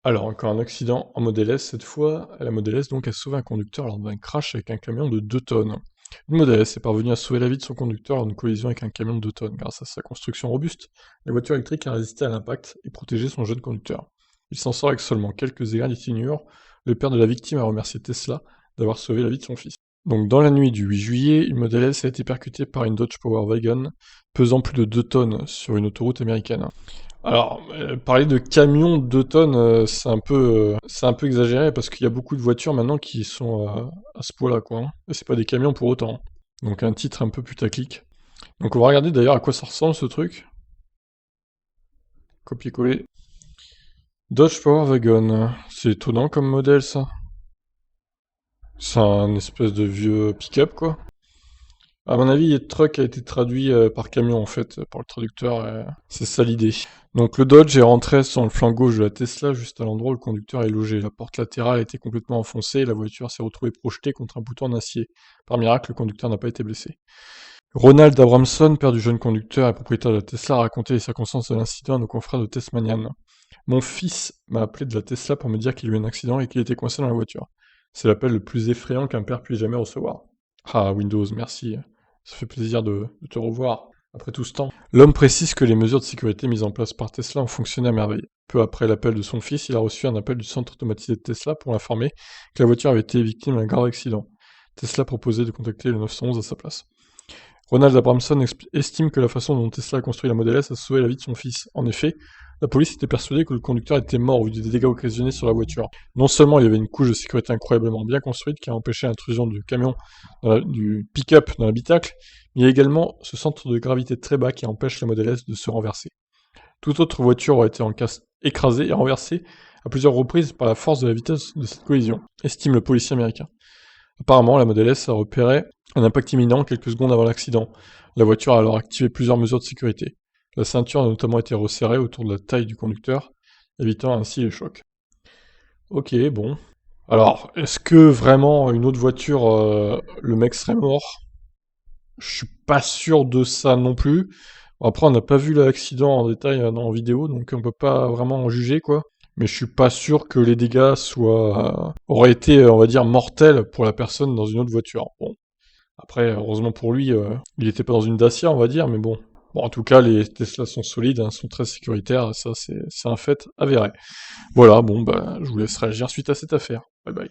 Alors, encore un accident en Model S cette fois. La Model S donc a sauvé un conducteur lors d'un crash avec un camion de 2 tonnes. Une Model S est parvenue à sauver la vie de son conducteur lors d'une collision avec un camion de 2 tonnes. Grâce à sa construction robuste, la voiture électrique a résisté à l'impact et protégé son jeune conducteur. Il s'en sort avec seulement quelques égratignures. Le père de la victime a remercié Tesla d'avoir sauvé la vie de son fils. Donc dans la nuit du 8 juillet, une Model S a été percutée par une Dodge Power Wagon pesant plus de 2 tonnes sur une autoroute américaine. Alors, parler de camions de 2 tonnes, c'est un peu exagéré parce qu'il y a beaucoup de voitures maintenant qui sont à ce poids-là, quoi, hein. Et c'est pas des camions pour autant. Donc un titre un peu putaclic. Donc on va regarder d'ailleurs à quoi ça ressemble ce truc. Copier-coller. Dodge Power Wagon. C'est étonnant comme modèle ça. C'est un espèce de vieux pick-up quoi. À mon avis, truck a été traduit par camion en fait, par le traducteur. C'est ça l'idée. Donc le Dodge est rentré sur le flanc gauche de la Tesla, juste à l'endroit où le conducteur est logé. La porte latérale a été complètement enfoncée et la voiture s'est retrouvée projetée contre un bouton en acier. Par miracle, le conducteur n'a pas été blessé. Ronald Abramson, père du jeune conducteur et propriétaire de la Tesla, a raconté les circonstances de l'incident à nos confrères de Tesmanian. Mon fils m'a appelé de la Tesla pour me dire qu'il y a eu un accident et qu'il était coincé dans la voiture. C'est l'appel le plus effrayant qu'un père puisse jamais recevoir. Ah, Windows, merci. Ça fait plaisir de te revoir après tout ce temps. L'homme précise que les mesures de sécurité mises en place par Tesla ont fonctionné à merveille. Peu après l'appel de son fils, il a reçu un appel du centre automatisé de Tesla pour l'informer que la voiture avait été victime d'un grave accident. Tesla proposait de contacter le 911 à sa place. Ronald Abramson estime que la façon dont Tesla a construit la Model S a sauvé la vie de son fils. En effet, la police était persuadée que le conducteur était mort au vu des dégâts occasionnés sur la voiture. Non seulement il y avait une couche de sécurité incroyablement bien construite qui a empêché l'intrusion du camion, du pick-up dans l'habitacle, mais il y a également ce centre de gravité très bas qui empêche la Model S de se renverser. Toute autre voiture aurait été écrasée et renversée à plusieurs reprises par la force de la vitesse de cette collision, estime le policier américain. Apparemment, la Model S a repéré un impact imminent quelques secondes avant l'accident. La voiture a alors activé plusieurs mesures de sécurité. La ceinture a notamment été resserrée autour de la taille du conducteur, évitant ainsi les chocs. Ok, bon. Alors, est-ce que vraiment une autre voiture, le mec serait mort? Je suis pas sûr de ça non plus. Bon, après, on n'a pas vu l'accident en détail en vidéo, donc on peut pas vraiment en juger, quoi. Mais je suis pas sûr que les dégâts auraient été, on va dire, mortels pour la personne dans une autre voiture. Bon, après, heureusement pour lui, il était pas dans une Dacia, on va dire, mais bon. Bon, en tout cas, les Tesla sont solides, hein, sont très sécuritaires, ça c'est un fait avéré. Voilà, bon, bah, je vous laisse réagir suite à cette affaire. Bye bye.